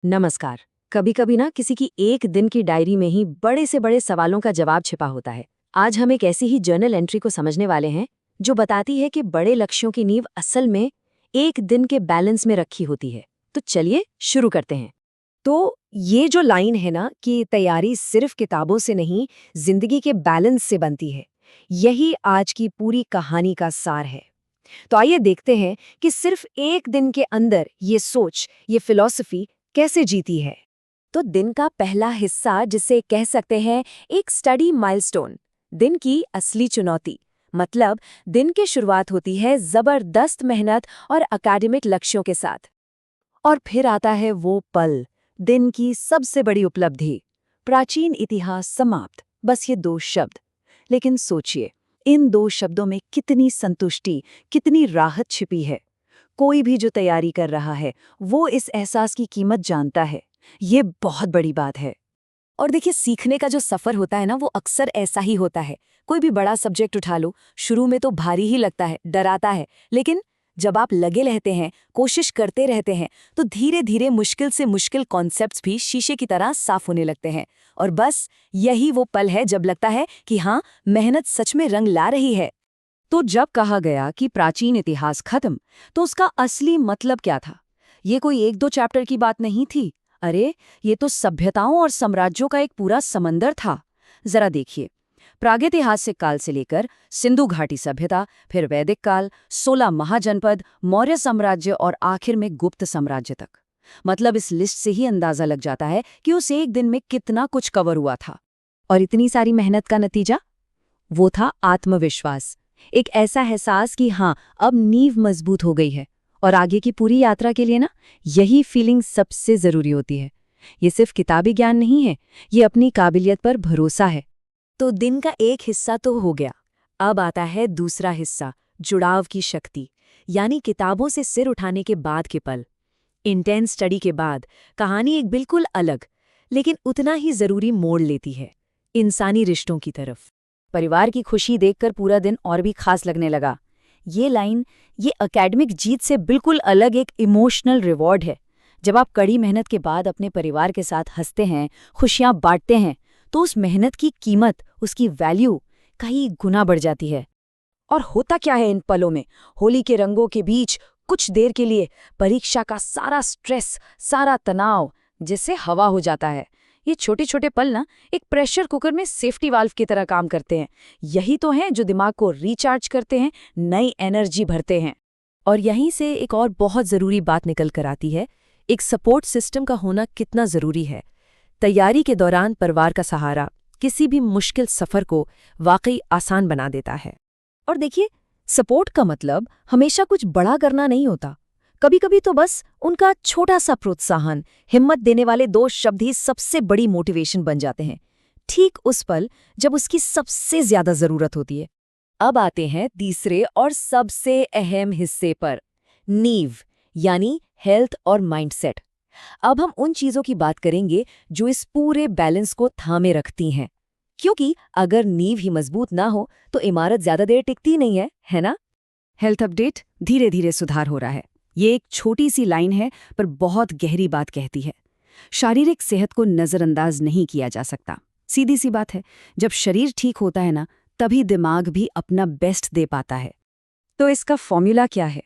नमस्कार। कभी कभी ना किसी की एक दिन की डायरी में ही बड़े से बड़े सवालों का जवाब छिपा होता है। आज हम एक ऐसी ही जर्नल एंट्री को समझने वाले हैं जो बताती है कि बड़े लक्ष्यों की नींव असल में एक दिन के बैलेंस में रखी होती है। तो चलिए शुरू करते हैं। तो ये जो लाइन है ना कि तैयारी सिर्फ किताबों से नहीं, जिंदगी के बैलेंस से बनती है, यही आज की पूरी कहानी का सार है। तो आइए देखते हैं कि सिर्फ एक दिन के अंदर ये सोच, ये फिलॉसफी कैसे जीती है। तो दिन का पहला हिस्सा, जिसे कह सकते हैं एक स्टडी माइलस्टोन, दिन की असली चुनौती। मतलब दिन की शुरुआत होती है जबरदस्त मेहनत और एकेडमिक लक्ष्यों के साथ। और फिर आता है वो पल, दिन की सबसे बड़ी उपलब्धि, प्राचीन इतिहास समाप्त। बस ये दो शब्द। लेकिन सोचिए, इन दो शब्दों में कितनी संतुष्टि, कितनी राहत छिपी है। कोई भी जो तैयारी कर रहा है वो इस एहसास की कीमत जानता है। ये बहुत बड़ी बात है। और देखिए, सीखने का जो सफर होता है ना, वो अक्सर ऐसा ही होता है। कोई भी बड़ा सब्जेक्ट उठा लो, शुरू में तो भारी ही लगता है, डराता है। लेकिन जब आप लगे रहते हैं, कोशिश करते रहते हैं, तो धीरे धीरे मुश्किल से मुश्किल कॉन्सेप्ट्स भी शीशे की तरह साफ होने लगते हैं। और बस यही वो पल है जब लगता है कि हाँ, मेहनत सच में रंग ला रही है। तो जब कहा गया कि प्राचीन इतिहास खत्म, तो उसका असली मतलब क्या था? ये कोई एक दो चैप्टर की बात नहीं थी। अरे, ये तो सभ्यताओं और साम्राज्यों का एक पूरा समंदर था। जरा देखिए, प्रागैतिहासिक काल से लेकर सिंधु घाटी सभ्यता, फिर वैदिक काल, 16 महाजनपद, मौर्य साम्राज्य और आखिर में गुप्त साम्राज्य तक। मतलब इस लिस्ट से ही अंदाजा लग जाता है कि उस एक दिन में कितना कुछ कवर हुआ था। और इतनी सारी मेहनत का नतीजा? वो था आत्मविश्वास। एक ऐसा एहसास कि हाँ, अब नींव मजबूत हो गई है। और आगे की पूरी यात्रा के लिए ना, यही फीलिंग सबसे जरूरी होती है। ये सिर्फ किताबी ज्ञान नहीं है, ये अपनी काबिलियत पर भरोसा है। तो दिन का एक हिस्सा तो हो गया। अब आता है दूसरा हिस्सा, जुड़ाव की शक्ति। यानी किताबों से सिर उठाने के बाद के पल। इंटेंस स्टडी के बाद कहानी एक बिल्कुल अलग, लेकिन उतना ही जरूरी मोड़ लेती है, इंसानी रिश्तों की तरफ। परिवार की खुशी देखकर पूरा दिन और भी खास लगने लगा। ये लाइन, ये एकेडमिक जीत से बिल्कुल अलग एक इमोशनल रिवॉर्ड है। जब आप कड़ी मेहनत के बाद अपने परिवार के साथ हंसते हैं, खुशियां बांटते हैं, तो उस मेहनत की कीमत, उसकी वैल्यू कई गुना बढ़ जाती है। और होता क्या है इन पलों में? होली के रंगों के बीच कुछ देर के लिए परीक्षा का सारा स्ट्रेस, सारा तनाव जैसे हवा हो जाता है। ये छोटे छोटे पल ना, एक प्रेशर कुकर में सेफ्टी वाल्व की तरह काम करते हैं। यही तो हैं जो दिमाग को रिचार्ज करते हैं, नई एनर्जी भरते हैं। और यहीं से एक और बहुत ज़रूरी बात निकल कर आती है, एक सपोर्ट सिस्टम का होना कितना ज़रूरी है। तैयारी के दौरान परिवार का सहारा किसी भी मुश्किल सफ़र को वाकई आसान बना देता है। और देखिए, सपोर्ट का मतलब हमेशा कुछ बड़ा करना नहीं होता। कभी कभी तो बस उनका छोटा सा प्रोत्साहन, हिम्मत देने वाले दो शब्द ही सबसे बड़ी मोटिवेशन बन जाते हैं, ठीक उस पल जब उसकी सबसे ज्यादा जरूरत होती है। अब आते हैं तीसरे और सबसे अहम हिस्से पर, नींव, यानी हेल्थ और माइंडसेट। अब हम उन चीजों की बात करेंगे जो इस पूरे बैलेंस को थामे रखती हैं। क्योंकि अगर नींव ही मजबूत ना हो तो इमारत ज्यादा देर टिकती नहीं है ना? हेल्थ अपडेट, धीरे धीरे सुधार हो रहा है। ये एक छोटी सी लाइन है, पर बहुत गहरी बात कहती है। शारीरिक सेहत को नज़रअंदाज नहीं किया जा सकता। सीधी सी बात है, जब शरीर ठीक होता है ना, तभी दिमाग भी अपना बेस्ट दे पाता है। तो इसका फॉर्मूला क्या है?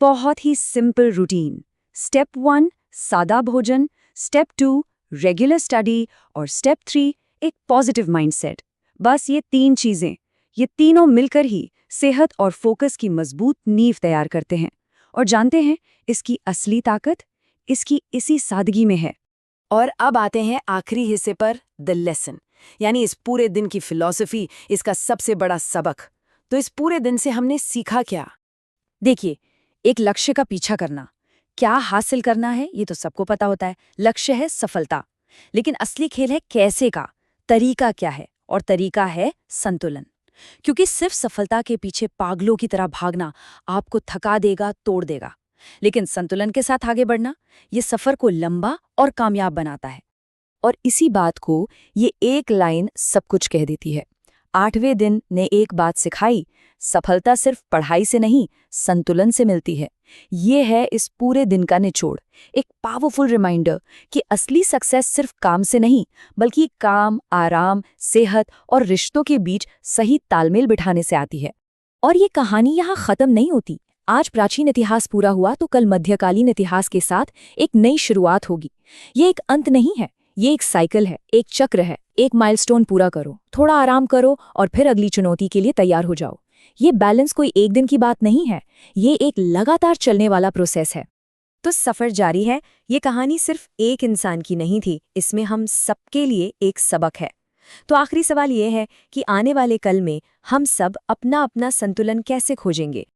बहुत ही सिंपल रूटीन। स्टेप 1, सादा भोजन। Step 2, regular study. और स्टेप 3, एक पॉजिटिव माइंडसेट। बस ये 3 चीज़ें, ये तीनों मिलकर ही सेहत और फोकस की मजबूत नींव तैयार करते हैं। और जानते हैं, इसकी असली ताकत इसकी इसी सादगी में है। और अब आते हैं आखिरी हिस्से पर, द लेसन, यानी इस पूरे दिन की फिलॉसफी, इसका सबसे बड़ा सबक। तो इस पूरे दिन से हमने सीखा क्या? देखिए, एक लक्ष्य का पीछा करना, क्या हासिल करना है, ये तो सबको पता होता है। लक्ष्य है सफलता। लेकिन असली खेल है कैसे का, तरीका क्या है? और तरीका है संतुलन। क्योंकि सिर्फ सफलता के पीछे पागलों की तरह भागना आपको थका देगा, तोड़ देगा। लेकिन संतुलन के साथ आगे बढ़ना, ये सफर को लंबा और कामयाब बनाता है। और इसी बात को ये एक लाइन सब कुछ कह देती है। 8वें दिन ने एक बात सिखाई, सफलता सिर्फ पढ़ाई से नहीं, संतुलन से मिलती है। ये है इस पूरे दिन का निचोड़, एक पावरफुल रिमाइंडर कि असली सक्सेस सिर्फ काम से नहीं, बल्कि काम, आराम, सेहत और रिश्तों के बीच सही तालमेल बिठाने से आती है। और ये कहानी यहाँ खत्म नहीं होती। आज प्राचीन इतिहास पूरा हुआ तो कल मध्यकालीन इतिहास के साथ एक नई शुरुआत होगी। ये एक अंत नहीं है, ये एक साइकिल है, एक चक्र है। एक माइलस्टोन पूरा करो, थोड़ा आराम करो और फिर अगली चुनौती के लिए तैयार हो जाओ। ये बैलेंस कोई एक दिन की बात नहीं है, ये एक लगातार चलने वाला प्रोसेस है। तो सफर जारी है। ये कहानी सिर्फ एक इंसान की नहीं थी, इसमें हम सबके लिए एक सबक है। तो आखिरी सवाल ये है कि आने वाले कल में हम सब अपना अपना संतुलन कैसे खोजेंगे।